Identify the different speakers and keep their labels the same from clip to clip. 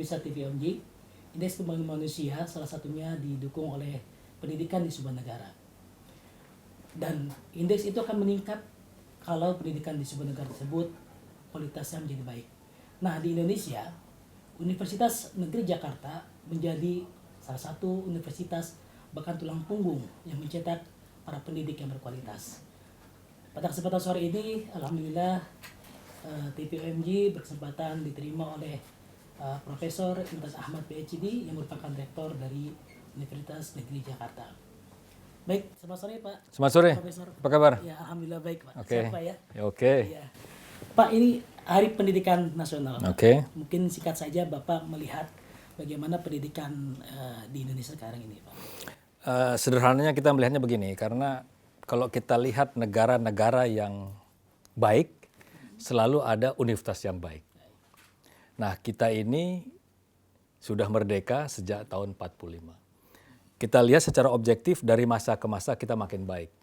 Speaker 1: pemirsa TVMJ, Indeks Pembangunan Manusia salah satunya didukung oleh pendidikan di sebuah negara. Dan indeks itu akan meningkat kalau pendidikan di sebuah negara tersebut kualitasnya menjadi baik. Nah, di Indonesia, Universitas Negeri Jakarta menjadi salah satu universitas bahkan tulang punggung yang mencetak para pendidik yang berkualitas. Pada kesempatan sore ini, alhamdulillah TVMJ berkesempatan diterima oleh Profesor Imtiaz Ahmad PhD yang merupakan rektor dari Universitas Negeri Jakarta. Baik, selamat sore Pak.
Speaker 2: Selamat sore.
Speaker 1: Profesor.
Speaker 2: Apa kabar?
Speaker 1: Ya, alhamdulillah baik Pak.
Speaker 2: Oke.
Speaker 1: Sehat, Pak ya.
Speaker 2: Ya, oke.
Speaker 1: Ya. Pak, ini Hari Pendidikan Nasional.
Speaker 2: Oke.
Speaker 1: Mungkin singkat saja Bapak melihat bagaimana pendidikan di Indonesia sekarang ini, Pak.
Speaker 2: Sederhananya kita melihatnya begini, karena kalau kita lihat negara-negara yang baik, selalu ada universitas yang baik. Nah, kita ini sudah merdeka sejak tahun 45. Kita lihat secara objektif dari masa ke masa kita makin baik.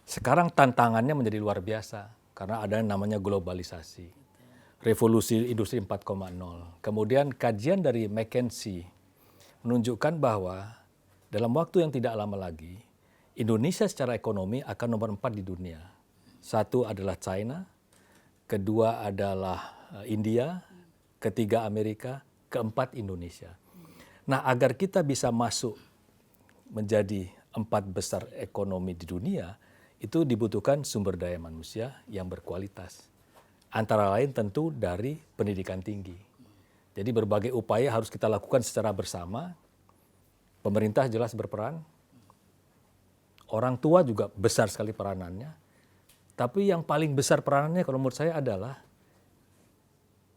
Speaker 2: Sekarang tantangannya menjadi luar biasa karena ada yang namanya globalisasi. Revolusi Industri 4.0. Kemudian kajian dari McKinsey menunjukkan bahwa dalam waktu yang tidak lama lagi, Indonesia secara ekonomi akan nomor 4 di dunia. Satu adalah China, kedua adalah India, ketiga Amerika, keempat Indonesia. Nah, agar kita bisa masuk menjadi 4 besar ekonomi di dunia, itu dibutuhkan sumber daya manusia yang berkualitas. Antara lain tentu dari pendidikan tinggi. Jadi berbagai upaya harus kita lakukan secara bersama. Pemerintah jelas berperan. Orang tua juga besar sekali peranannya. Tapi yang paling besar peranannya kalau menurut saya adalah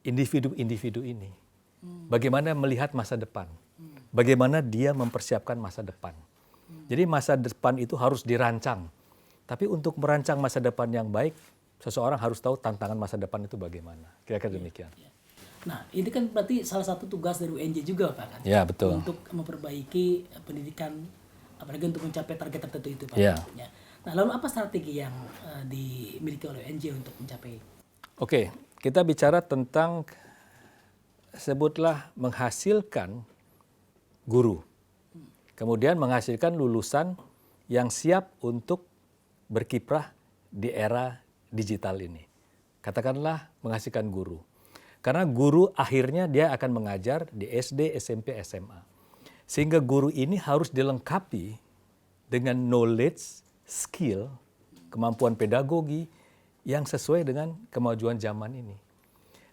Speaker 2: individu-individu ini. Bagaimana melihat masa depan. Bagaimana dia mempersiapkan masa depan. Jadi masa depan itu harus dirancang. Tapi untuk merancang masa depan yang baik, seseorang harus tahu tantangan masa depan itu bagaimana. Kira-kira demikian.
Speaker 1: Nah, ini kan berarti salah satu tugas dari UNJ juga, Pak, kan?
Speaker 2: Ya, betul.
Speaker 1: Untuk memperbaiki pendidikan, apalagi untuk mencapai target tertentu itu, Pak.
Speaker 2: Ya.
Speaker 1: Ya. Nah, lalu apa strategi yang dimiliki oleh UNJ untuk mencapai?
Speaker 2: Oke, kita bicara tentang sebutlah menghasilkan guru. Kemudian menghasilkan lulusan yang siap untuk berkiprah di era digital ini. Katakanlah menghasilkan guru. Karena guru akhirnya dia akan mengajar di SD, SMP, SMA. Sehingga guru ini harus dilengkapi dengan knowledge, skill, kemampuan pedagogi yang sesuai dengan kemajuan zaman ini.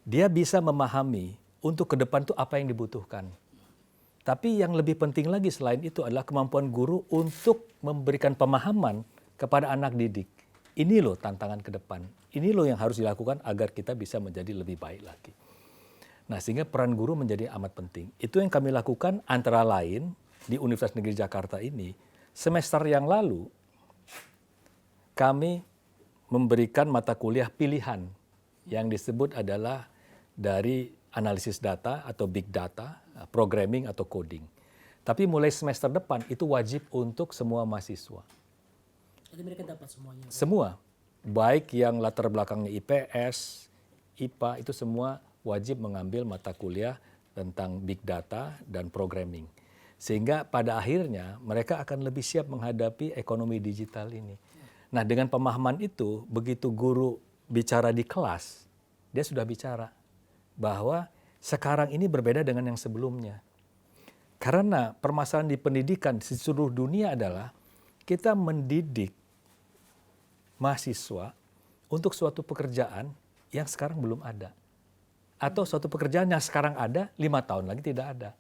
Speaker 2: Dia bisa memahami untuk ke depan itu apa yang dibutuhkan. Tapi yang lebih penting lagi selain itu adalah kemampuan guru untuk memberikan pemahaman kepada anak didik. Ini loh tantangan ke depan. Ini loh yang harus dilakukan agar kita bisa menjadi lebih baik lagi. Nah, sehingga peran guru menjadi amat penting. Itu yang kami lakukan antara lain di Universitas Negeri Jakarta ini. Semester yang lalu kami memberikan mata kuliah pilihan yang disebut adalah dari analisis data atau big data, programming atau coding. Tapi mulai semester depan itu wajib untuk semua mahasiswa.
Speaker 1: Jadi mereka dapat semuanya.
Speaker 2: Semua, baik yang latar belakangnya IPS, IPA, itu semua wajib mengambil mata kuliah tentang big data dan programming. Sehingga pada akhirnya mereka akan lebih siap menghadapi ekonomi digital ini. Nah, dengan pemahaman itu, begitu guru bicara di kelas, dia sudah bicara bahwa sekarang ini berbeda dengan yang sebelumnya. Karena permasalahan di pendidikan di seluruh dunia adalah kita mendidik mahasiswa untuk suatu pekerjaan yang sekarang belum ada. Atau suatu pekerjaan yang sekarang ada, 5 tahun lagi tidak ada.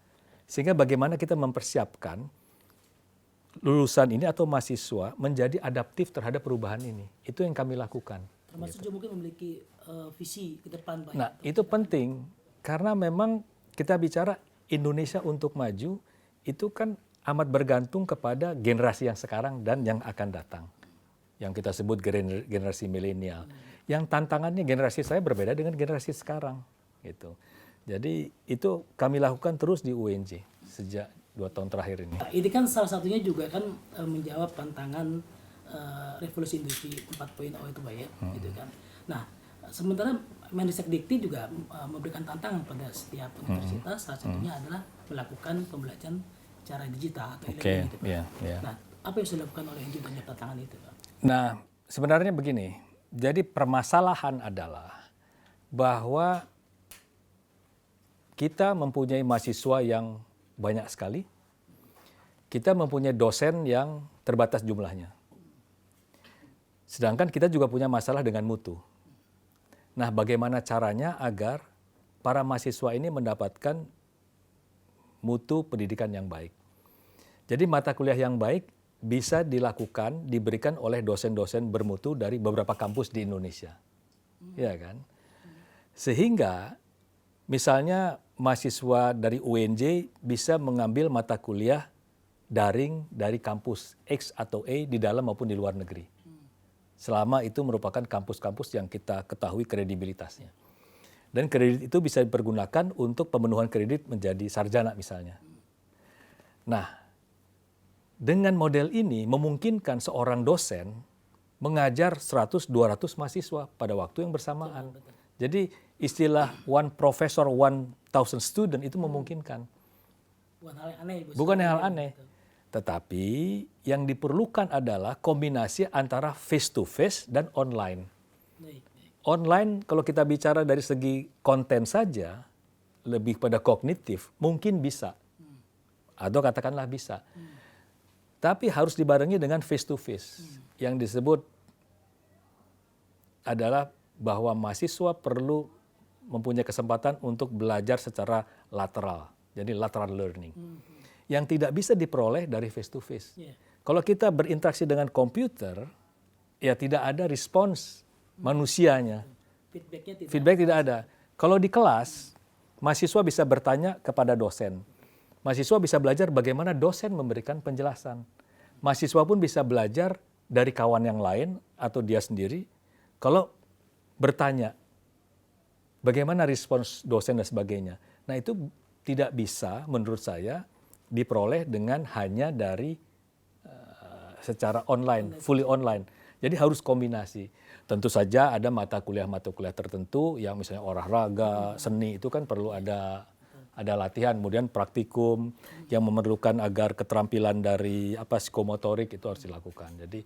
Speaker 2: Sehingga bagaimana kita mempersiapkan lulusan ini atau mahasiswa menjadi adaptif terhadap perubahan ini. Itu yang kami lakukan.
Speaker 1: Termasuk juga mungkin memiliki visi ke depan, Pak.
Speaker 2: Nah, itu penting karena memang kita bicara Indonesia untuk maju itu kan amat bergantung kepada generasi yang sekarang dan yang akan datang. Yang kita sebut generasi milenial. Yang tantangannya generasi saya berbeda dengan generasi sekarang, gitu. Jadi itu kami lakukan terus di UNJ sejak 2 tahun terakhir ini.
Speaker 1: Ini kan salah satunya juga kan menjawab tantangan revolusi industri 4.0 itu, Pak, ya, gitu kan. Nah, Sementara Mendikti juga memberikan tantangan pada setiap universitas, salah satunya adalah melakukan pembelajaran secara digital atau e-learning gitu, Pak. Nah, apa yang sudah dilakukan oleh UNJ untuk tantangan itu, Pak?
Speaker 2: Nah, sebenarnya begini. Jadi permasalahan adalah bahwa kita mempunyai mahasiswa yang banyak sekali. Kita mempunyai dosen yang terbatas jumlahnya. Sedangkan kita juga punya masalah dengan mutu. Nah, bagaimana caranya agar para mahasiswa ini mendapatkan mutu pendidikan yang baik? Jadi mata kuliah yang baik bisa dilakukan, diberikan oleh dosen-dosen bermutu dari beberapa kampus di Indonesia. Ya kan? Sehingga misalnya mahasiswa dari UNJ bisa mengambil mata kuliah daring dari kampus X atau A di dalam maupun di luar negeri. Selama itu merupakan kampus-kampus yang kita ketahui kredibilitasnya. Dan kredit itu bisa dipergunakan untuk pemenuhan kredit menjadi sarjana misalnya. Nah, dengan model ini memungkinkan seorang dosen mengajar 100-200 mahasiswa pada waktu yang bersamaan. Jadi istilah one professor, 1,000 student itu memungkinkan. Bukan hal aneh. Tetapi yang diperlukan adalah kombinasi antara face to face dan online. Online kalau kita bicara dari segi konten saja, lebih pada kognitif, mungkin bisa. Atau katakanlah bisa. Tapi harus dibarengi dengan face to face. Yang disebut adalah bahwa mahasiswa perlu mempunyai kesempatan untuk belajar secara lateral. Jadi lateral learning. Yang tidak bisa diperoleh dari face to face. Kalau kita berinteraksi dengan komputer, ya tidak ada respons manusianya. Feedback tidak ada. Kalau di kelas, mahasiswa bisa bertanya kepada dosen. Mahasiswa bisa belajar bagaimana dosen memberikan penjelasan. Mahasiswa pun bisa belajar dari kawan yang lain atau dia sendiri. Kalau bertanya, bagaimana respons dosen dan sebagainya. Nah itu tidak bisa menurut saya diperoleh dengan hanya dari secara online, fully online. Jadi harus kombinasi. Tentu saja ada mata kuliah tertentu yang misalnya olahraga, seni itu kan perlu ada latihan, kemudian praktikum yang memerlukan agar keterampilan dari psikomotorik itu harus dilakukan. Jadi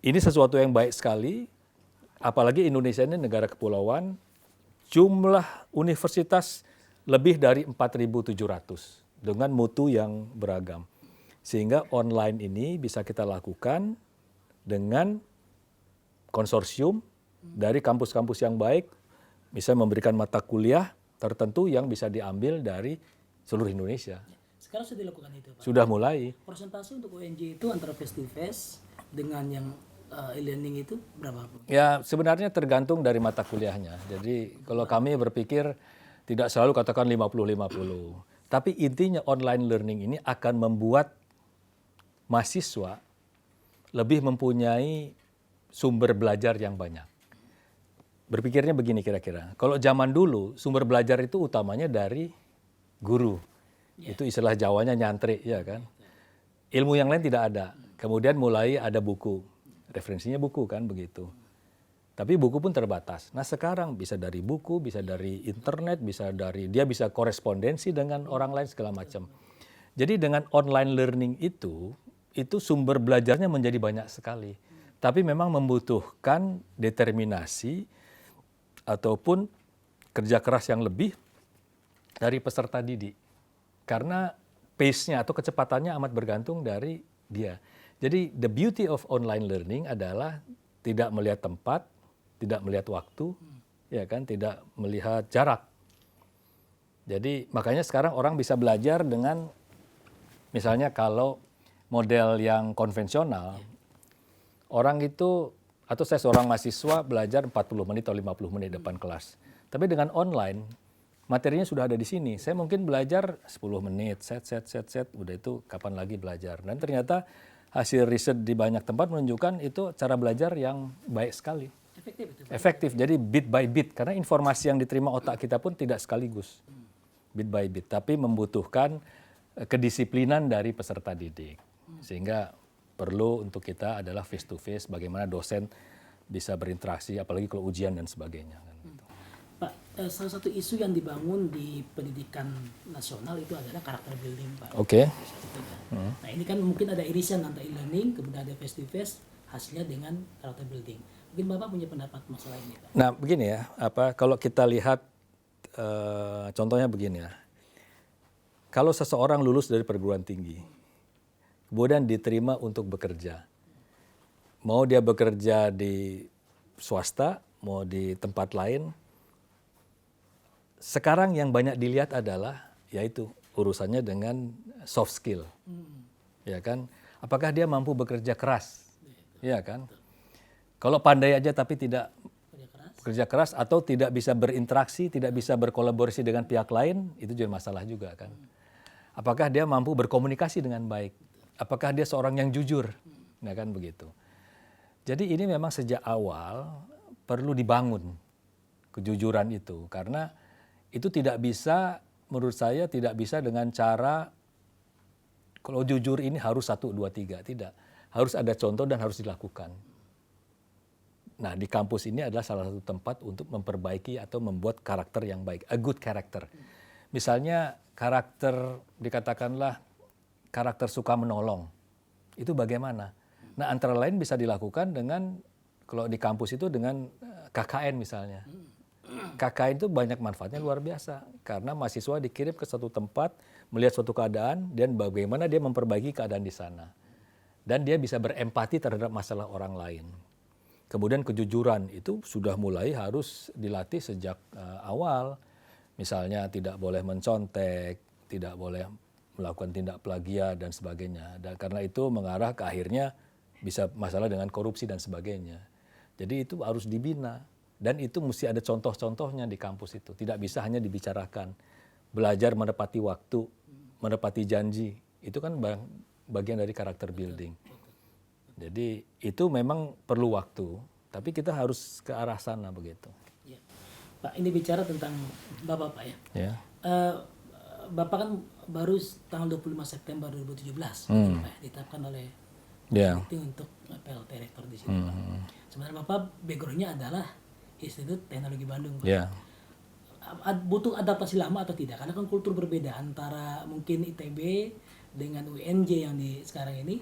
Speaker 2: ini sesuatu yang baik sekali, apalagi Indonesia ini negara kepulauan, jumlah universitas lebih dari 4.700 dengan mutu yang beragam. Sehingga online ini bisa kita lakukan dengan konsorsium dari kampus-kampus yang baik, bisa memberikan mata kuliah tertentu yang bisa diambil dari seluruh Indonesia.
Speaker 1: Sekarang sudah dilakukan itu, Pak?
Speaker 2: Sudah mulai.
Speaker 1: Persentase untuk UNJ itu antara face to face dengan yang e-learning itu berapa?
Speaker 2: Ya sebenarnya tergantung dari mata kuliahnya. Jadi kalau kami berpikir tidak selalu katakan 50-50. Tapi intinya online learning ini akan membuat mahasiswa lebih mempunyai sumber belajar yang banyak. Berpikirnya begini kira-kira. Kalau zaman dulu sumber belajar itu utamanya dari guru. Itu istilah Jawanya nyantri, ya kan? Ilmu yang lain tidak ada. Kemudian mulai ada buku. Referensinya buku kan begitu. Tapi buku pun terbatas. Nah sekarang bisa dari buku, bisa dari internet, dia bisa korespondensi dengan orang lain segala macam. Jadi dengan online learning itu sumber belajarnya menjadi banyak sekali. Tapi memang membutuhkan determinasi ataupun kerja keras yang lebih dari peserta didik. Karena pace-nya atau kecepatannya amat bergantung dari dia. Jadi the beauty of online learning adalah tidak melihat tempat, tidak melihat waktu, ya kan, tidak melihat jarak. Jadi makanya sekarang orang bisa belajar dengan misalnya kalau model yang konvensional, orang itu atau saya seorang mahasiswa belajar 40 menit atau 50 menit depan kelas. Tapi dengan online, materinya sudah ada di sini. Saya mungkin belajar 10 menit, set, udah itu kapan lagi belajar. Dan ternyata hasil riset di banyak tempat menunjukkan itu cara belajar yang baik sekali. Efektif, jadi bit by bit. Karena informasi yang diterima otak kita pun tidak sekaligus. Bit by bit, tapi membutuhkan kedisiplinan dari peserta didik. Sehingga perlu untuk kita adalah face to face, bagaimana dosen bisa berinteraksi, apalagi kalau ujian dan sebagainya. Kan, gitu.
Speaker 1: Pak, salah satu isu yang dibangun di pendidikan nasional itu adalah karakter building, Pak.
Speaker 2: Oke.
Speaker 1: Nah ini kan mungkin ada irisan antara e-learning, kemudian ada face-to-face, hasilnya dengan karakter building. Mungkin Bapak punya pendapat masalah ini, Pak.
Speaker 2: Nah begini ya, kalau kita lihat contohnya begini ya, kalau seseorang lulus dari perguruan tinggi, kemudian diterima untuk bekerja, mau dia bekerja di swasta, mau di tempat lain, sekarang yang banyak dilihat adalah yaitu urusannya dengan soft skill, ya kan? Apakah dia mampu bekerja keras, ya kan? Kalau pandai aja tapi tidak bekerja keras atau tidak bisa berinteraksi, tidak bisa berkolaborasi dengan pihak lain, itu jadi masalah juga kan? Apakah dia mampu berkomunikasi dengan baik? Apakah dia seorang yang jujur, ya kan begitu? Jadi ini memang sejak awal perlu dibangun kejujuran itu, karena itu tidak bisa, menurut saya tidak bisa dengan cara kalau jujur ini harus 1, 2, 3, tidak. Harus ada contoh dan harus dilakukan. Nah di kampus ini adalah salah satu tempat untuk memperbaiki atau membuat karakter yang baik, a good character. Misalnya karakter, dikatakanlah karakter suka menolong, itu bagaimana? Nah antara lain bisa dilakukan dengan, kalau di kampus itu dengan KKN misalnya. KKN itu banyak manfaatnya luar biasa. Karena mahasiswa dikirim ke satu tempat, melihat suatu keadaan, dan bagaimana dia memperbaiki keadaan di sana. Dan dia bisa berempati terhadap masalah orang lain. Kemudian kejujuran itu sudah mulai harus dilatih sejak awal. Misalnya tidak boleh mencontek, tidak boleh melakukan tindak plagiat dan sebagainya. Dan karena itu mengarah ke akhirnya bisa masalah dengan korupsi dan sebagainya. Jadi itu harus dibina. Dan itu mesti ada contoh-contohnya di kampus itu. Tidak bisa hanya dibicarakan. Belajar menepati waktu, menepati janji. Itu kan bagian dari karakter building. Jadi itu memang perlu waktu. Tapi kita harus ke arah sana begitu.
Speaker 1: Ya. Pak, ini bicara tentang Bapak, Pak ya.
Speaker 2: Ya.
Speaker 1: Bapak kan baru tanggal 25 September 2017 Pak, ya, ditetapkan oleh itu untuk PLT Rektor di sini, Pak. Sebenarnya Bapak background-nya adalah Institut Teknologi Bandung, Pak.
Speaker 2: Ya.
Speaker 1: Butuh adaptasi lama atau tidak? Karena kan kultur berbeda antara mungkin ITB dengan UNJ yang di sekarang ini.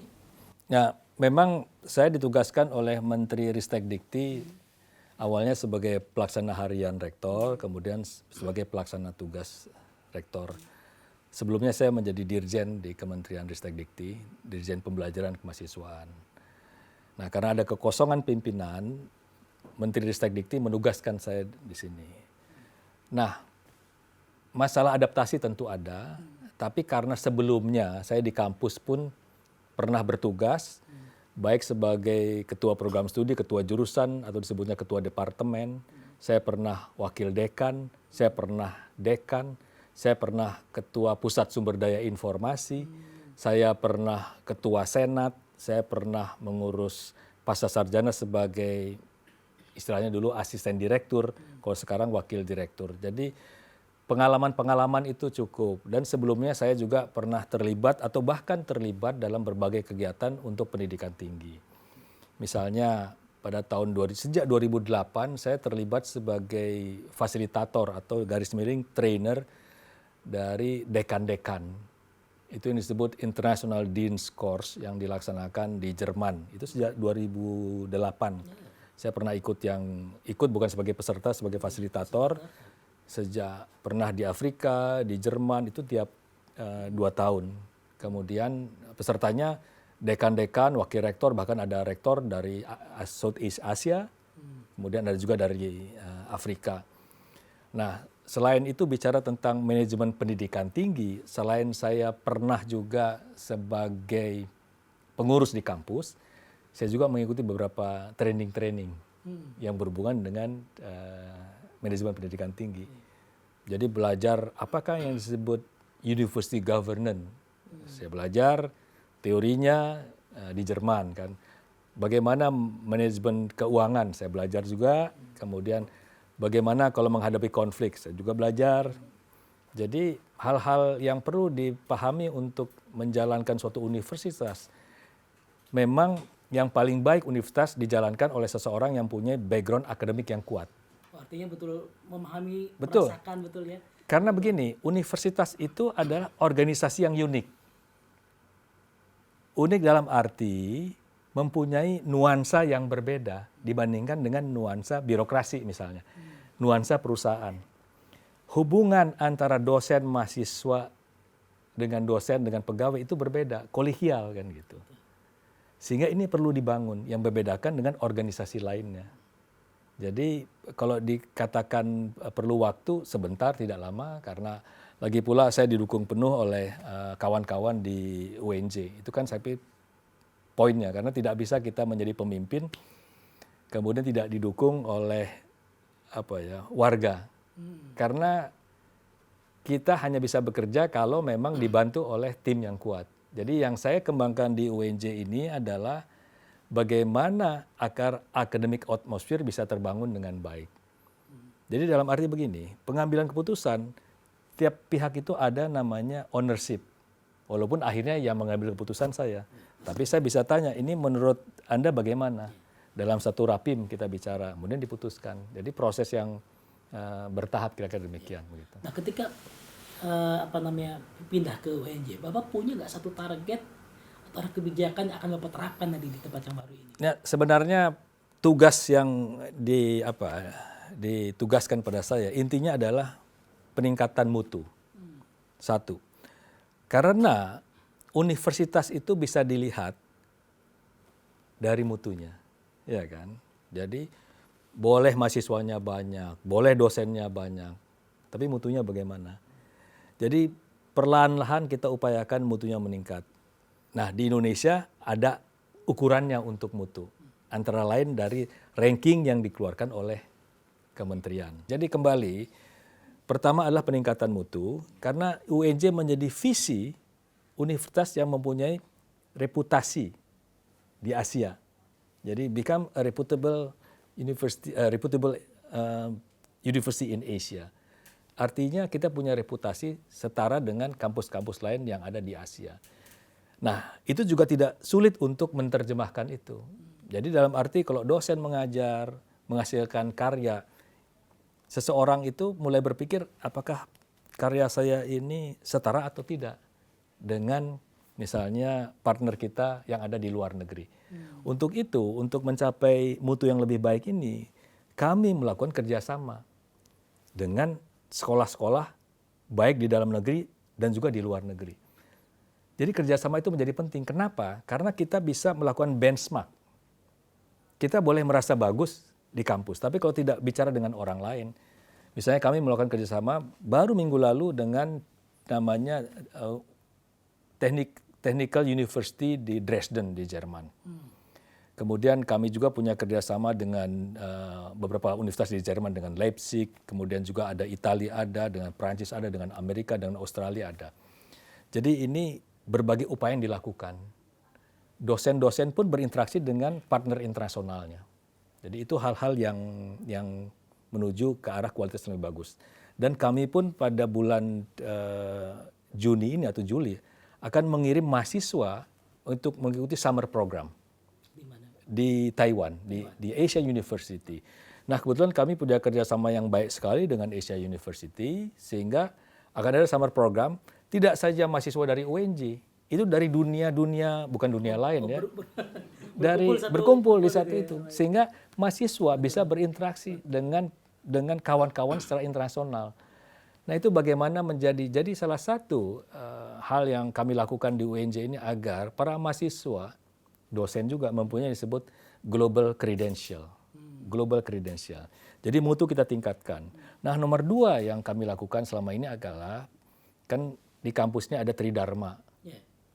Speaker 2: Ya, memang saya ditugaskan oleh Menteri Ristek Dikti awalnya sebagai pelaksana harian rektor, kemudian sebagai pelaksana tugas rektor. Sebelumnya saya menjadi dirjen di Kementerian Ristek Dikti, dirjen pembelajaran kemahasiswaan. Nah, karena ada kekosongan pimpinan, Menteri Ristek Dikti menugaskan saya di sini. Nah, masalah adaptasi tentu ada, tapi karena sebelumnya saya di kampus pun pernah bertugas, baik sebagai ketua program studi, ketua jurusan, atau disebutnya ketua departemen, saya pernah wakil dekan, saya pernah dekan, saya pernah ketua pusat sumber daya informasi, saya pernah ketua senat, saya pernah mengurus pascasarjana sebagai istilahnya dulu asisten direktur, kalau sekarang wakil direktur. Jadi pengalaman-pengalaman itu cukup. Dan sebelumnya saya juga pernah terlibat atau bahkan terlibat dalam berbagai kegiatan untuk pendidikan tinggi. Misalnya pada sejak 2008 saya terlibat sebagai fasilitator atau garis miring trainer dari dekan-dekan. Itu yang disebut International Dean's Course yang dilaksanakan di Jerman. Itu sejak 2008. Saya pernah ikut bukan sebagai peserta, sebagai fasilitator. Sejak pernah di Afrika, di Jerman itu tiap 2 tahun. Kemudian pesertanya dekan-dekan, wakil rektor, bahkan ada rektor dari Southeast Asia, kemudian ada juga dari Afrika. Nah, selain itu bicara tentang manajemen pendidikan tinggi, selain saya pernah juga sebagai pengurus di kampus, saya juga mengikuti beberapa training-training yang berhubungan dengan manajemen pendidikan tinggi. Jadi belajar apakah yang disebut university governance. Saya belajar teorinya di Jerman kan. Bagaimana manajemen keuangan saya belajar juga. Kemudian bagaimana kalau menghadapi konflik saya juga belajar. Jadi hal-hal yang perlu dipahami untuk menjalankan suatu universitas memang yang paling baik universitas dijalankan oleh seseorang yang punya background akademik yang kuat.
Speaker 1: Artinya betul memahami,
Speaker 2: Betul.
Speaker 1: merasakan betul ya.
Speaker 2: Karena begini, universitas itu adalah organisasi yang unik. Unik dalam arti mempunyai nuansa yang berbeda dibandingkan dengan nuansa birokrasi misalnya, nuansa perusahaan. Hubungan antara dosen mahasiswa dengan dosen dengan pegawai itu berbeda, kolegial kan gitu. Sehingga ini perlu dibangun yang membedakan dengan organisasi lainnya. Jadi kalau dikatakan perlu waktu sebentar tidak lama karena lagi pula saya didukung penuh oleh kawan-kawan di UNJ. Itu kan saya pikir poinnya karena tidak bisa kita menjadi pemimpin kemudian tidak didukung oleh warga. Karena kita hanya bisa bekerja kalau memang dibantu oleh tim yang kuat. Jadi yang saya kembangkan di UNJ ini adalah bagaimana agar akademik atmosphere bisa terbangun dengan baik. Jadi dalam arti begini, pengambilan keputusan, tiap pihak itu ada namanya ownership. Walaupun akhirnya yang mengambil keputusan saya. Tapi saya bisa tanya, ini menurut Anda bagaimana? Dalam satu rapim kita bicara, kemudian diputuskan. Jadi proses yang bertahap kira-kira demikian. Begitu.
Speaker 1: Nah ketika pindah ke UNJ, Bapak punya nggak satu target atau kebijakan yang akan Bapak terapkan nanti di tempat yang baru ini?
Speaker 2: Ya, sebenarnya tugas yang ditugaskan pada saya intinya adalah peningkatan mutu. Satu, karena universitas itu bisa dilihat dari mutunya, ya kan? Jadi boleh mahasiswanya banyak, boleh dosennya banyak, tapi mutunya bagaimana? Jadi perlahan-lahan kita upayakan mutunya meningkat. Nah di Indonesia ada ukurannya untuk mutu, antara lain dari ranking yang dikeluarkan oleh kementerian. Jadi kembali, pertama adalah peningkatan mutu, karena UNJ menjadi visi universitas yang mempunyai reputasi di Asia. Jadi become a reputable university in Asia. Artinya kita punya reputasi setara dengan kampus-kampus lain yang ada di Asia. Nah, itu juga tidak sulit untuk menerjemahkan itu. Jadi dalam arti kalau dosen mengajar, menghasilkan karya, seseorang itu mulai berpikir apakah karya saya ini setara atau tidak dengan misalnya partner kita yang ada di luar negeri. Untuk itu, untuk mencapai mutu yang lebih baik ini, kami melakukan kerjasama dengan sekolah-sekolah baik di dalam negeri dan juga di luar negeri. Jadi kerjasama itu menjadi penting. Kenapa? Karena kita bisa melakukan benchmark. Kita boleh merasa bagus di kampus, tapi kalau tidak bicara dengan orang lain, misalnya kami melakukan kerjasama baru minggu lalu dengan namanya Technical University di Dresden di Jerman. Kemudian kami juga punya kerjasama dengan beberapa universitas di Jerman, dengan Leipzig, kemudian juga ada Italia ada, dengan Prancis ada, dengan Amerika, dengan Australia ada. Jadi ini berbagai upaya yang dilakukan. Dosen-dosen pun berinteraksi dengan partner internasionalnya. Jadi itu hal-hal yang menuju ke arah kualitas yang lebih bagus. Dan kami pun pada bulan Juni ini atau Juli akan mengirim mahasiswa untuk mengikuti summer program di Taiwan, di Asia University. Nah kebetulan kami punya kerjasama yang baik sekali dengan Asia University, sehingga akan ada summer program, tidak saja mahasiswa dari UNJ, itu dari dunia-dunia, bukan dunia lain ya, berkumpul di saat itu. Sehingga mahasiswa bisa berinteraksi dengan kawan-kawan secara internasional. Nah itu bagaimana jadi salah satu hal yang kami lakukan di UNJ ini agar para mahasiswa, dosen juga mempunyai disebut global credential. Global credential. Jadi mutu kita tingkatkan. Nah nomor 2 yang kami lakukan selama ini adalah, kan di kampusnya ada Tridharma.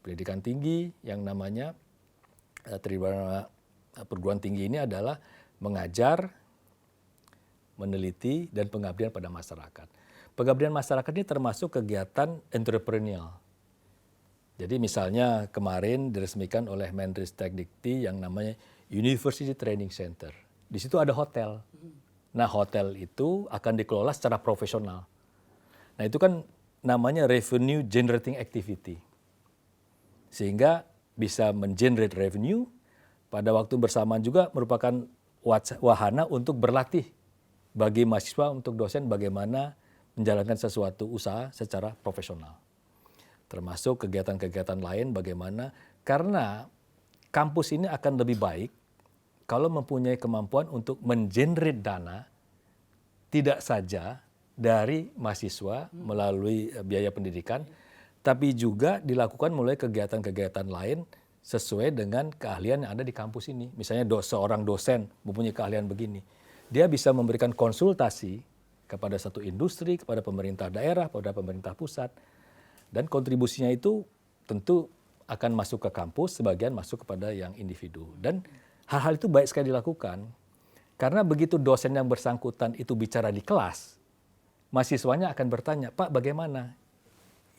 Speaker 2: Pendidikan tinggi yang namanya Tridharma perguruan tinggi ini adalah mengajar, meneliti, dan pengabdian pada masyarakat. Pengabdian masyarakat ini termasuk kegiatan entrepreneurial. Jadi misalnya kemarin diresmikan oleh Menristek Dikti yang namanya University Training Center. Di situ ada hotel. Nah hotel itu akan dikelola secara profesional. Nah itu kan namanya revenue generating activity. Sehingga bisa mengenerate revenue, pada waktu bersamaan juga merupakan wahana untuk berlatih bagi mahasiswa untuk dosen bagaimana menjalankan sesuatu usaha secara profesional. Termasuk kegiatan-kegiatan lain bagaimana, karena kampus ini akan lebih baik kalau mempunyai kemampuan untuk mengenerate dana tidak saja dari mahasiswa melalui biaya pendidikan, tapi juga dilakukan melalui kegiatan-kegiatan lain sesuai dengan keahlian yang ada di kampus ini. Misalnya seorang dosen mempunyai keahlian begini, dia bisa memberikan konsultasi kepada satu industri, kepada pemerintah daerah, kepada pemerintah pusat, dan kontribusinya itu tentu akan masuk ke kampus, sebagian masuk kepada yang individu. Dan hal-hal itu baik sekali dilakukan, karena begitu dosen yang bersangkutan itu bicara di kelas, mahasiswanya akan bertanya, Pak bagaimana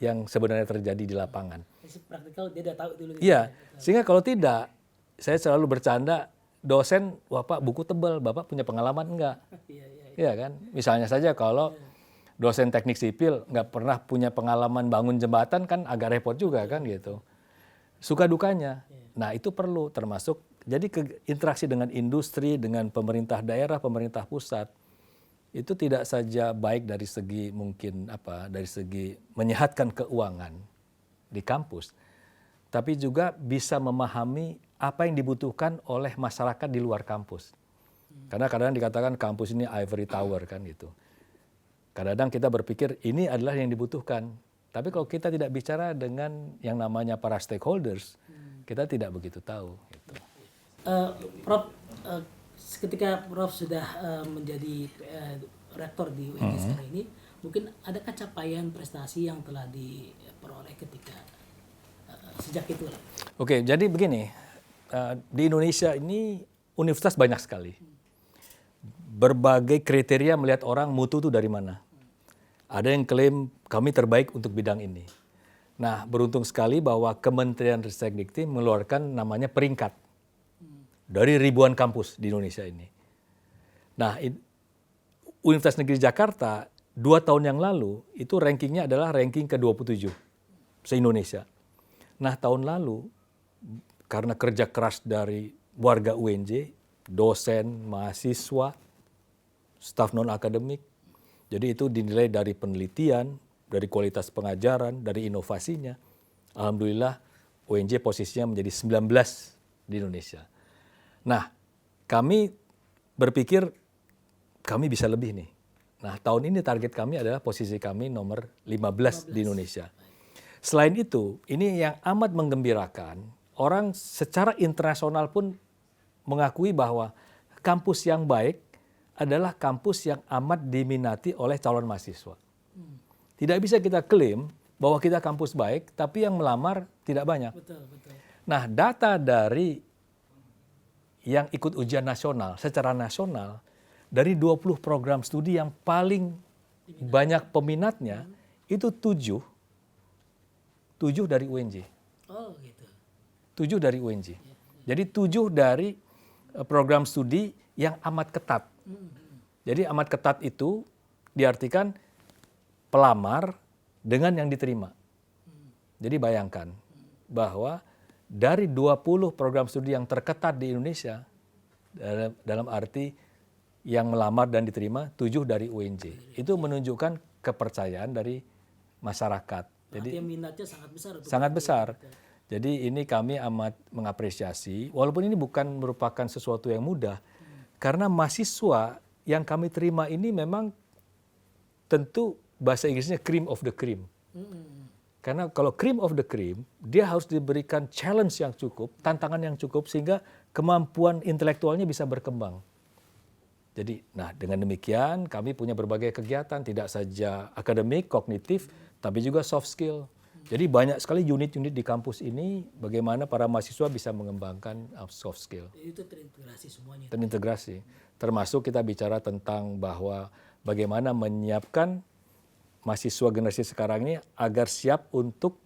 Speaker 2: yang sebenarnya terjadi di lapangan.
Speaker 1: Praktikal dia udah tahu dulu.
Speaker 2: Iya, sehingga kalau tidak, saya selalu bercanda, dosen, wah Pak buku tebal, Bapak punya pengalaman enggak? Iya kan, misalnya saja kalau dosen teknik sipil nggak pernah punya pengalaman bangun jembatan kan agak repot juga kan gitu. Suka dukanya, nah itu perlu termasuk, jadi interaksi dengan industri, dengan pemerintah daerah, pemerintah pusat, itu tidak saja baik dari segi mungkin dari segi menyehatkan keuangan di kampus, tapi juga bisa memahami apa yang dibutuhkan oleh masyarakat di luar kampus. Karena kadang-kadang dikatakan kampus ini ivory tower kan gitu. Kadang-kadang kita berpikir ini adalah yang dibutuhkan, tapi kalau kita tidak bicara dengan yang namanya para stakeholders, kita tidak begitu tahu. Gitu.
Speaker 1: Prof, ketika Prof sudah menjadi rektor di UNJ sekarang ini, mungkin adakah capaian prestasi yang telah diperoleh ketika sejak itu?
Speaker 2: Oke, jadi begini, di Indonesia ini universitas banyak sekali. Berbagai kriteria melihat orang mutu itu dari mana. Ada yang klaim kami terbaik untuk bidang ini. Nah, beruntung sekali bahwa Kementerian Ristekdikti mengeluarkan namanya peringkat dari ribuan kampus di Indonesia ini. Nah, Universitas Negeri Jakarta 2 tahun yang lalu itu rankingnya adalah ranking ke-27 se-Indonesia. Nah, tahun lalu karena kerja keras dari warga UNJ, dosen, mahasiswa, staf non-akademik, jadi itu dinilai dari penelitian, dari kualitas pengajaran, dari inovasinya. Alhamdulillah UNJ posisinya menjadi 19 di Indonesia. Nah, kami berpikir kami bisa lebih nih. Nah, tahun ini target kami adalah posisi kami nomor 15 di Indonesia. Selain itu, ini yang amat menggembirakan, orang secara internasional pun mengakui bahwa kampus yang baik adalah kampus yang amat diminati oleh calon mahasiswa. Tidak bisa kita klaim bahwa kita kampus baik, tapi yang melamar tidak banyak.
Speaker 1: Betul.
Speaker 2: Nah, data dari yang ikut ujian nasional, secara nasional, dari 20 program studi yang paling banyak peminatnya, itu 7 dari UNJ.
Speaker 1: Oh gitu.
Speaker 2: 7 dari UNJ. Jadi 7 dari program studi yang amat ketat. Jadi amat ketat itu diartikan pelamar dengan yang diterima. Jadi bayangkan bahwa dari 20 program studi yang terketat di Indonesia, dalam arti yang melamar dan diterima 7 dari UNJ. Itu menunjukkan kepercayaan dari masyarakat. Jadi
Speaker 1: minatnya sangat besar.
Speaker 2: Sangat besar. Jadi ini kami amat mengapresiasi, walaupun ini bukan merupakan sesuatu yang mudah, karena mahasiswa yang kami terima ini memang tentu bahasa Inggrisnya cream of the cream. Karena kalau cream of the cream, dia harus diberikan challenge yang cukup, tantangan yang cukup, sehingga kemampuan intelektualnya bisa berkembang. Jadi, nah dengan demikian kami punya berbagai kegiatan, tidak saja akademik, kognitif, tapi juga soft skill. Jadi banyak sekali unit-unit di kampus ini bagaimana para mahasiswa bisa mengembangkan soft skill.
Speaker 1: Itu terintegrasi semuanya.
Speaker 2: Terintegrasi. Termasuk kita bicara tentang bahwa bagaimana menyiapkan mahasiswa generasi sekarang ini agar siap untuk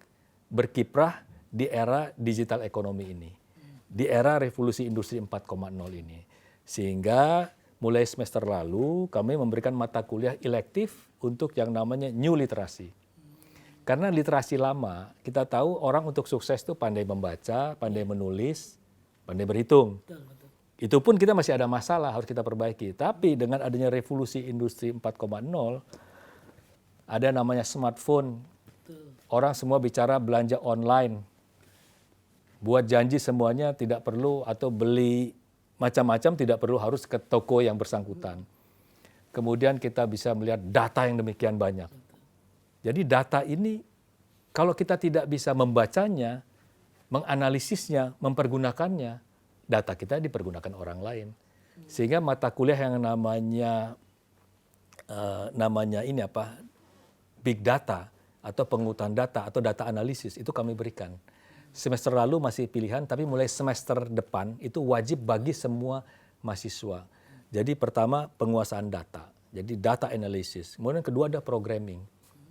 Speaker 2: berkiprah di era digital ekonomi ini. Di era revolusi industri 4.0 ini. Sehingga mulai semester lalu kami memberikan mata kuliah elektif untuk yang namanya new literasi. Karena literasi lama, kita tahu orang untuk sukses itu pandai membaca, pandai menulis, pandai berhitung.
Speaker 1: Betul, betul.
Speaker 2: Itu pun kita masih ada masalah, harus kita perbaiki. Tapi dengan adanya revolusi industri 4.0, ada namanya smartphone.
Speaker 1: Betul.
Speaker 2: Orang semua bicara belanja online. Buat janji semuanya tidak perlu, atau beli macam-macam tidak perlu harus ke toko yang bersangkutan. Kemudian kita bisa melihat data yang demikian banyak. Jadi data ini kalau kita tidak bisa membacanya, menganalisisnya, mempergunakannya, data kita dipergunakan orang lain. Sehingga mata kuliah yang namanya ini apa? Big data atau pengurutan data atau data analisis itu kami berikan. Semester lalu masih pilihan, tapi mulai semester depan itu wajib bagi semua mahasiswa. Jadi pertama penguasaan data, jadi data analysis. Kemudian kedua ada programming,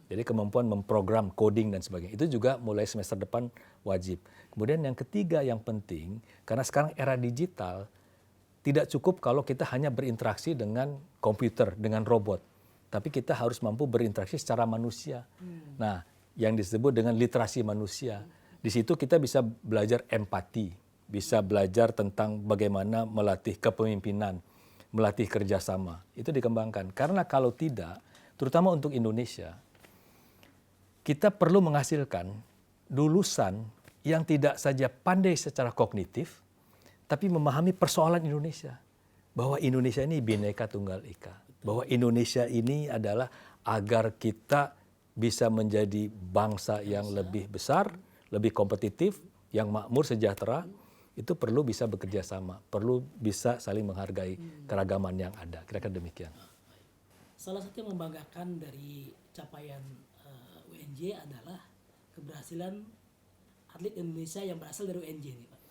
Speaker 2: jadi kemampuan memprogram, coding dan sebagainya. Itu juga mulai semester depan wajib. Kemudian yang ketiga yang penting, karena sekarang era digital, tidak cukup kalau kita hanya berinteraksi dengan komputer, dengan robot. Tapi kita harus mampu berinteraksi secara manusia. Nah, yang disebut dengan literasi manusia. Di situ kita bisa belajar empati, bisa belajar tentang bagaimana melatih kepemimpinan, melatih kerjasama. Itu dikembangkan. Karena kalau tidak, terutama untuk Indonesia, kita perlu menghasilkan lulusan yang tidak saja pandai secara kognitif, tapi memahami persoalan Indonesia. Bahwa Indonesia ini Bhinneka Tunggal Ika. Bahwa Indonesia ini adalah agar kita bisa menjadi bangsa yang lebih besar, lebih kompetitif, yang makmur, sejahtera, itu perlu bisa bekerja sama, perlu bisa saling menghargai keragaman yang ada. Kira-kira demikian.
Speaker 1: Salah satu yang membanggakan dari capaian UNJ adalah keberhasilan atlet Indonesia yang berasal dari UNJ nih, Pak.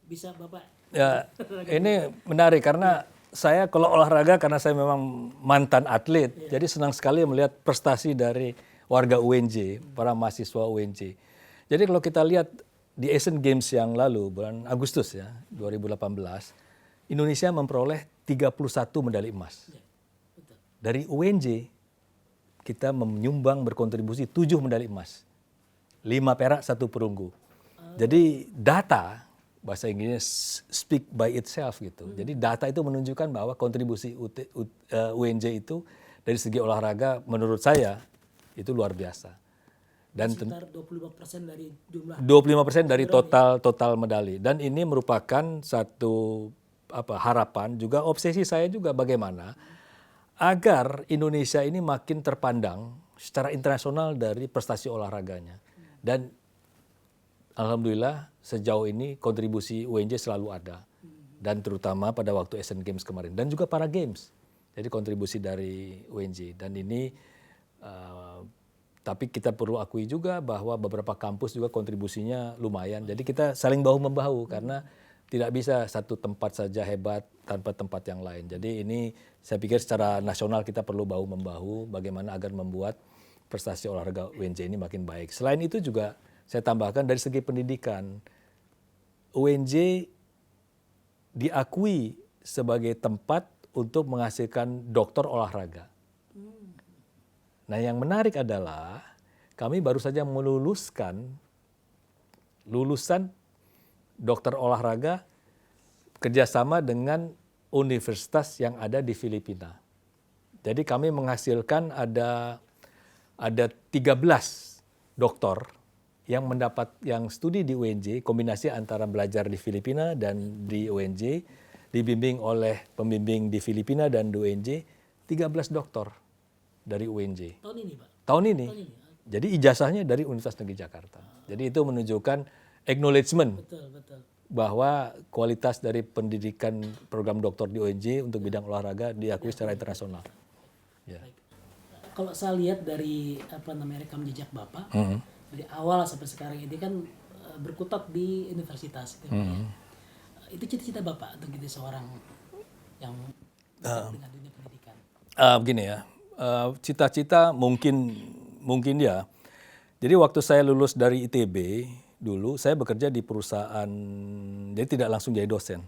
Speaker 1: Bisa Bapak?
Speaker 2: Ya, ini menarik karena saya kalau olahraga, karena saya memang mantan atlet, jadi senang sekali melihat prestasi dari warga UNJ, para mahasiswa UNJ. Jadi kalau kita lihat di Asian Games yang lalu, bulan Agustus ya, 2018, Indonesia memperoleh 31 medali emas. Dari UNJ, kita menyumbang berkontribusi 7 medali emas. 5 perak, 1 perunggu. Jadi data, bahasa Inggrisnya speak by itself gitu. Jadi data itu menunjukkan bahwa kontribusi UNJ itu dari segi olahraga menurut saya itu luar biasa. Dan
Speaker 1: sekitar 25% dari jumlah
Speaker 2: 25% dari total medali. Dan ini merupakan satu harapan, juga obsesi saya juga bagaimana agar Indonesia ini makin terpandang secara internasional dari prestasi olahraganya. Dan alhamdulillah sejauh ini kontribusi UNJ selalu ada. Dan terutama pada waktu Asian Games kemarin dan juga para Games. Jadi kontribusi dari UNJ. Dan ini tapi kita perlu akui juga bahwa beberapa kampus juga kontribusinya lumayan. Jadi kita saling bahu-membahu karena tidak bisa satu tempat saja hebat tanpa tempat yang lain. Jadi ini saya pikir secara nasional kita perlu bahu-membahu bagaimana agar membuat prestasi olahraga UNJ ini makin baik. Selain itu juga saya tambahkan dari segi pendidikan, UNJ diakui sebagai tempat untuk menghasilkan dokter olahraga. Nah yang menarik adalah kami baru saja meluluskan lulusan dokter olahraga kerjasama dengan universitas yang ada di Filipina. Jadi kami menghasilkan ada 13 dokter yang studi di UNJ, kombinasi antara belajar di Filipina dan di UNJ, dibimbing oleh pembimbing di Filipina dan di UNJ, 13 dokter dari UNJ.
Speaker 1: tahun ini, Pak.
Speaker 2: Tahun ini. Jadi ijazahnya dari Universitas Negeri Jakarta. Jadi itu menunjukkan acknowledgement
Speaker 1: Betul.
Speaker 2: bahwa kualitas dari pendidikan program dokter di UNJ untuk bidang olahraga diakui secara internasional. Ya.
Speaker 1: Kalau saya lihat dari rekam jejak Bapak, dari awal sampai sekarang ini kan berkutat di universitas. Gitu, itu cita-cita Bapak untuk jadi seorang yang dengan dunia pendidikan.
Speaker 2: Begini ya, cita-cita mungkin ya. Jadi waktu saya lulus dari ITB dulu, saya bekerja di perusahaan, jadi tidak langsung jadi dosen.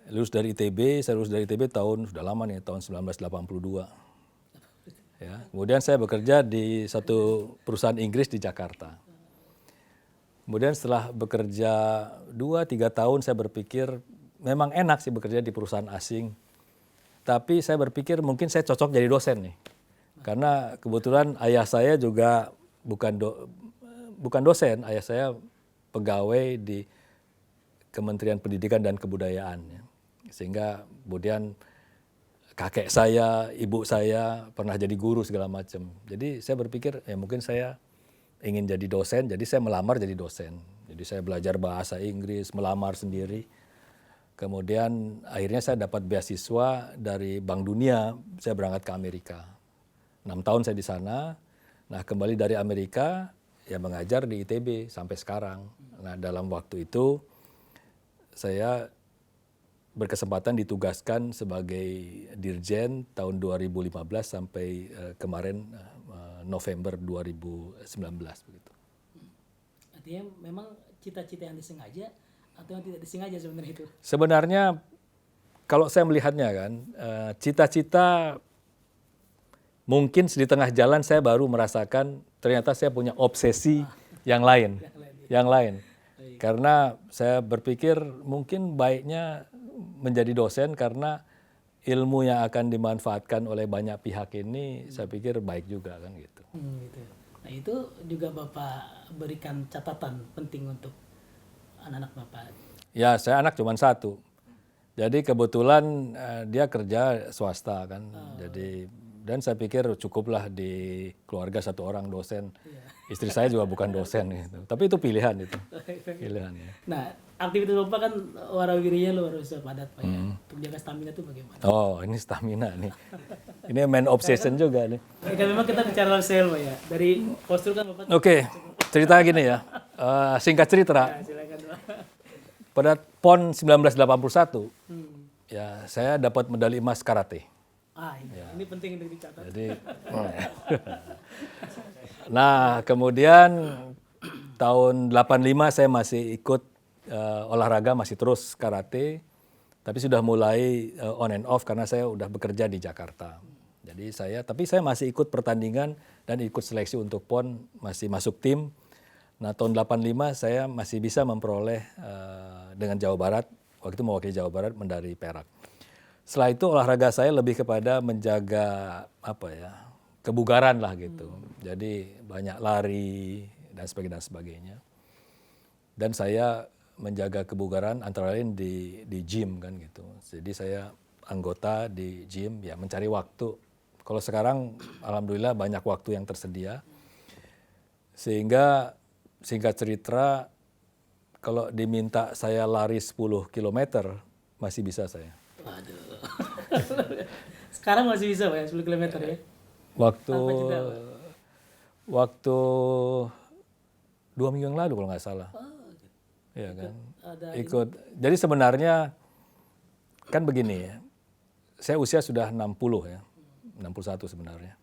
Speaker 2: Saya lulus dari ITB sudah lama nih, tahun 1982. Ya, kemudian saya bekerja di satu perusahaan Inggris di Jakarta. Kemudian setelah bekerja 2-3 tahun saya berpikir memang enak sih bekerja di perusahaan asing. Tapi saya berpikir mungkin saya cocok jadi dosen nih. Karena kebetulan ayah saya juga bukan dosen, ayah saya pegawai di Kementerian Pendidikan dan Kebudayaan. Ya. Sehingga kemudian kakek saya, ibu saya pernah jadi guru segala macam. Jadi saya berpikir ya mungkin saya ingin jadi dosen, jadi saya melamar jadi dosen. Jadi saya belajar bahasa Inggris, melamar sendiri. Kemudian akhirnya saya dapat beasiswa dari Bank Dunia, saya berangkat ke Amerika. 6 tahun saya di sana. Nah kembali dari Amerika, ya mengajar di ITB sampai sekarang. Nah dalam waktu itu saya berkesempatan ditugaskan sebagai dirjen tahun 2015 sampai kemarin November 2019 begitu.
Speaker 1: Artinya memang cita-cita yang disengaja atau yang tidak disengaja sebenarnya itu?
Speaker 2: Sebenarnya kalau saya melihatnya kan, cita-cita mungkin di tengah jalan saya baru merasakan ternyata saya punya obsesi yang lain. Karena saya berpikir mungkin baiknya menjadi dosen karena ilmu yang akan dimanfaatkan oleh banyak pihak ini saya pikir baik juga kan gitu.
Speaker 1: Gitu. Nah itu juga Bapak berikan catatan penting untuk anak-anak Bapak.
Speaker 2: Ya saya anak cuma satu. Jadi kebetulan dia kerja swasta kan. Jadi dan saya pikir cukuplah di keluarga satu orang dosen. Istri saya juga bukan dosen gitu. Tapi itu pilihan itu. Pilihan ya.
Speaker 1: Nah, aktivitas Bapak kan warawirinya luar biasa padat Pak ya. Untuk jaga stamina itu bagaimana?
Speaker 2: Oh, ini stamina nih. Ini main obsession juga nih.
Speaker 1: Kan memang kita bicara sel Pak ya. Dari postur kan Bapak.
Speaker 2: Oke, cerita gini ya. Singkat cerita.
Speaker 1: Ya, silakan Pak.
Speaker 2: Pada PON 1981, ya saya dapat medali emas karate.
Speaker 1: Ini penting untuk dicatat.
Speaker 2: Jadi, nah kemudian tahun 85 saya masih ikut olahraga, masih terus karate, tapi sudah mulai on and off karena saya udah bekerja di Jakarta. Jadi tapi saya masih ikut pertandingan dan ikut seleksi untuk PON, masih masuk tim. Nah tahun 85 saya masih bisa memperoleh dengan Jawa Barat, waktu itu mewakili Jawa Barat medali perak. Setelah itu olahraga saya lebih kepada menjaga kebugaran lah gitu. Jadi banyak lari dan sebagainya. Dan saya menjaga kebugaran antara lain di gym kan gitu. Jadi saya anggota di gym ya mencari waktu. Kalau sekarang alhamdulillah banyak waktu yang tersedia. Sehingga singkat cerita kalau diminta saya lari 10 km masih bisa saya.
Speaker 1: Waduh. Sekarang masih bisa Pak ya 10 km ya?
Speaker 2: Waktu 2 minggu yang lalu kalau nggak salah. Iya kan. Ikut. Jadi sebenarnya kan begini ya. Saya usia sudah 60 ya. 61 sebenarnya.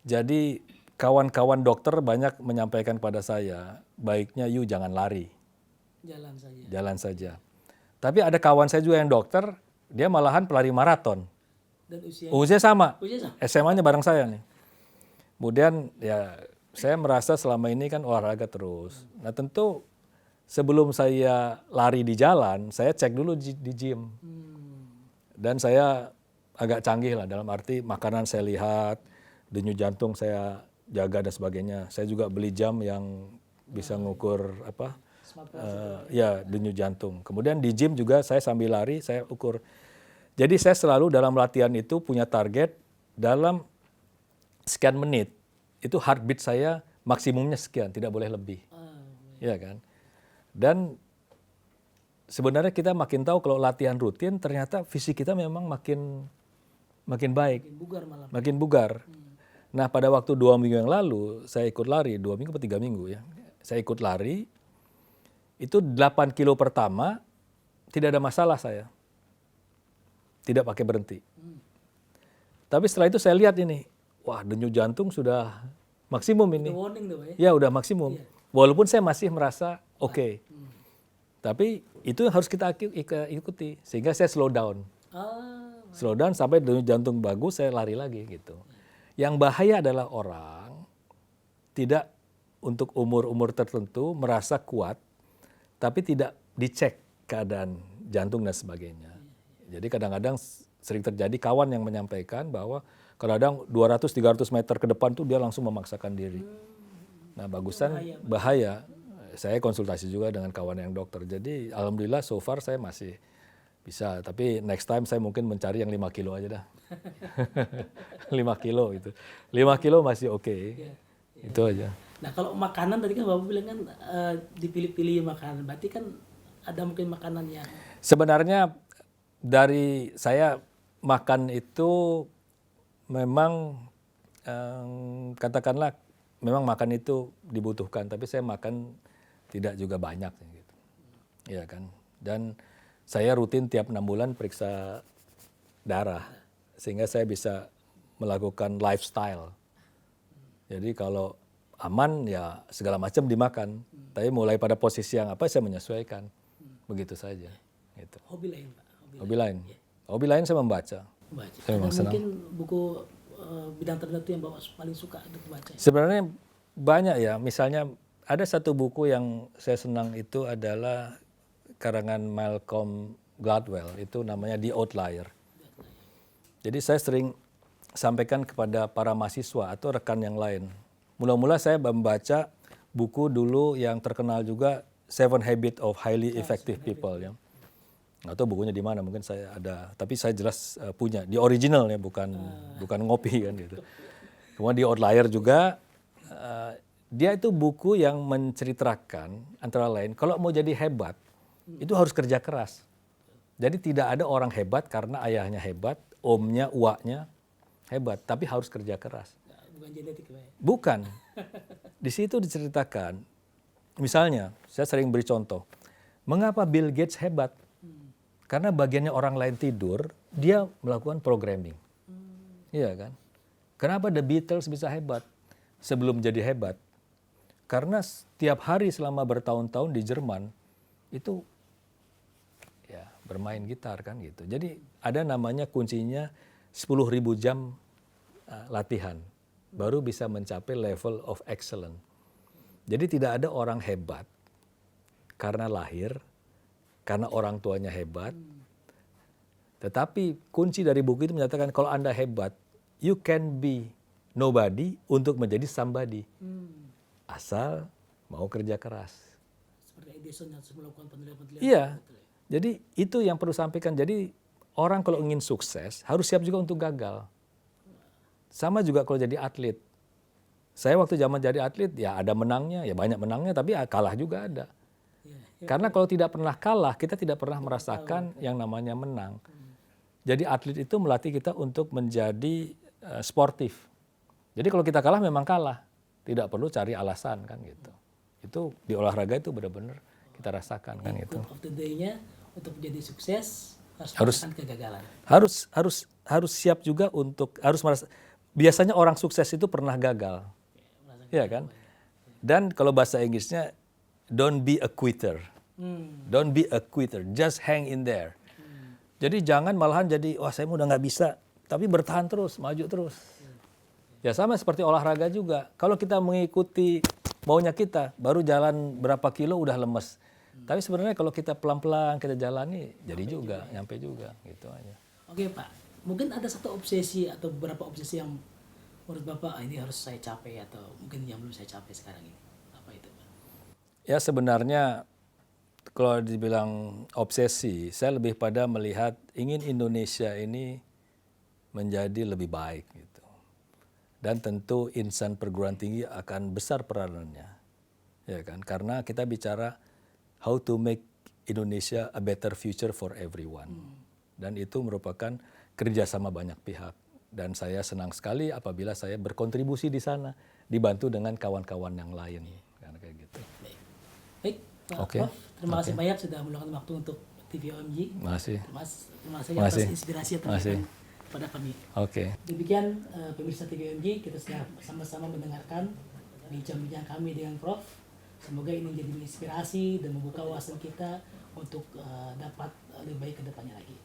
Speaker 2: Jadi kawan-kawan dokter banyak menyampaikan pada saya, baiknya you jangan lari. Jalan saja. Tapi ada kawan saya juga yang dokter, dia malahan pelari maraton.
Speaker 1: Dan
Speaker 2: usia sama. SMA-nya bareng saya nih. Kemudian ya saya merasa selama ini kan olahraga terus. Nah tentu sebelum saya lari di jalan, saya cek dulu di gym. Dan saya agak canggih lah dalam arti makanan saya lihat, denyut jantung saya jaga dan sebagainya. Saya juga beli jam yang bisa ngukur denyut jantung. Kemudian di gym juga saya sambil lari saya ukur. Jadi saya selalu dalam latihan itu punya target dalam sekian menit itu heartbeat saya maksimumnya sekian, tidak boleh lebih. Ya kan? Dan sebenarnya kita makin tahu kalau latihan rutin ternyata fisik kita memang makin baik. Makin bugar. Nah pada waktu 2 minggu yang lalu saya ikut lari, 2 minggu atau 3 minggu ya. Saya ikut lari, itu 8 kilo pertama tidak ada masalah saya. Tidak pakai berhenti. Tapi setelah itu saya lihat ini, wah denyut jantung sudah maksimum ini. Ya udah maksimum. Walaupun saya masih merasa oke. Tapi itu harus kita ikuti. Sehingga saya slow down. Slow down sampai denyut jantung bagus saya lari lagi gitu. Yang bahaya adalah orang tidak untuk umur-umur tertentu merasa kuat, tapi tidak dicek keadaan jantung dan sebagainya. Jadi kadang-kadang sering terjadi kawan yang menyampaikan bahwa kadang-kadang 200-300 meter ke depan tuh dia langsung memaksakan diri. Nah bagusan bahaya. Saya konsultasi juga dengan kawan yang dokter. Jadi alhamdulillah so far saya masih bisa. Tapi next time saya mungkin mencari yang 5 kilo aja dah. 5 kilo itu. 5 kilo masih oke. Itu aja.
Speaker 1: Nah kalau makanan tadi kan Bapak bilang kan dipilih-pilih makanan. Berarti kan ada mungkin makanan yang
Speaker 2: Sebenarnya dari saya makan itu memang katakanlah memang makan itu dibutuhkan, tapi saya makan tidak juga banyak gitu. Iya kan? Dan saya rutin tiap 6 bulan periksa darah sehingga saya bisa melakukan lifestyle. Jadi kalau aman ya segala macam dimakan, tapi mulai pada posisi yang apa saya menyesuaikan. Begitu saja gitu.
Speaker 1: hobi lain Pak.
Speaker 2: Hobi lain. Hobi lain saya membaca.
Speaker 1: Baca.
Speaker 2: Saya memang senang.
Speaker 1: Mungkin buku bidang tertentu yang Bapak paling suka untuk baca.
Speaker 2: Sebenarnya banyak ya. Misalnya ada satu buku yang saya senang itu adalah karangan Malcolm Gladwell. Itu namanya The Outlier. Jadi saya sering sampaikan kepada para mahasiswa atau rekan yang lain. Mula-mula saya membaca buku dulu yang terkenal juga Seven Habits of Highly Effective People ya. Nggak tahu bukunya di mana, mungkin saya ada, tapi saya jelas punya di original ya, bukan ngopi kan gitu. Kemudian di Outlier juga dia itu buku yang menceritakan antara lain kalau mau jadi hebat itu harus kerja keras. Jadi tidak ada orang hebat karena ayahnya hebat, omnya, uaknya hebat, tapi harus kerja keras.
Speaker 1: Bukan genetik Pak.
Speaker 2: Bukan. Di situ diceritakan, misalnya saya sering beri contoh, mengapa Bill Gates hebat? Karena bagiannya orang lain tidur, dia melakukan programming. Iya kan? Kenapa The Beatles bisa hebat sebelum jadi hebat? Karena setiap hari selama bertahun-tahun di Jerman itu ya bermain gitar kan gitu. Jadi ada namanya kuncinya 10.000 jam latihan baru bisa mencapai level of excellence. Jadi tidak ada orang hebat karena lahir, karena orang tuanya hebat. Tetapi kunci dari buku itu menyatakan kalau Anda hebat, you can be nobody untuk menjadi somebody. Asal mau kerja keras.
Speaker 1: Seperti Edison yang melakukan penelitian-penelitian.
Speaker 2: Iya, jadi itu yang perlu sampaikan. Jadi orang kalau ingin sukses harus siap juga untuk gagal. Sama juga kalau jadi atlet. Saya waktu zaman jadi atlet ya ada menangnya, ya banyak menangnya, tapi kalah juga ada. Karena kalau tidak pernah kalah, kita tidak pernah merasakan yang namanya menang. Jadi atlet itu melatih kita untuk menjadi sportif. Jadi kalau kita kalah memang kalah. Tidak perlu cari alasan kan gitu. Itu di olahraga itu benar-benar kita rasakan kan gitu.
Speaker 1: Quote of the day-nya untuk menjadi sukses
Speaker 2: Harus
Speaker 1: merasakan kegagalan.
Speaker 2: Harus siap juga untuk harus merasa. Biasanya orang sukses itu pernah gagal. Iya kan? Dan kalau bahasa Inggrisnya don't be a quitter. Don't be a quitter, just hang in there. Jadi jangan malahan jadi wah saya udah nggak bisa, tapi bertahan terus, maju terus. Ya sama seperti olahraga juga. Kalau kita mengikuti maunya kita, baru jalan berapa kilo udah lemes. Tapi sebenarnya kalau kita pelan-pelan kita jalani, jadi juga, nyampe juga, gitu aja.
Speaker 1: Oke Pak, mungkin ada satu obsesi atau beberapa obsesi yang menurut Bapak ini harus saya capai atau mungkin yang belum saya capai sekarang ini. Apa itu Pak?
Speaker 2: Ya sebenarnya kalau dibilang obsesi, saya lebih pada melihat ingin Indonesia ini menjadi lebih baik gitu. Dan tentu insan perguruan tinggi akan besar peranannya. Ya kan? Karena kita bicara how to make Indonesia a better future for everyone. Dan itu merupakan kerjasama banyak pihak. Dan saya senang sekali apabila saya berkontribusi di sana, dibantu dengan kawan-kawan yang lain. Karena kayak gitu.
Speaker 1: Baik, Pak Prof, terima kasih banyak sudah meluangkan waktu untuk TV OMG.
Speaker 2: Terima kasih.
Speaker 1: Terima kasih atas inspirasi yang terberikan kepada kami.
Speaker 2: Oke.
Speaker 1: Demikian pemirsa TV OMG, kita sudah sama-sama mendengarkan bincang-bincang kami dengan Prof. Semoga ini menjadi inspirasi dan membuka wawasan kita untuk dapat lebih baik ke depannya lagi.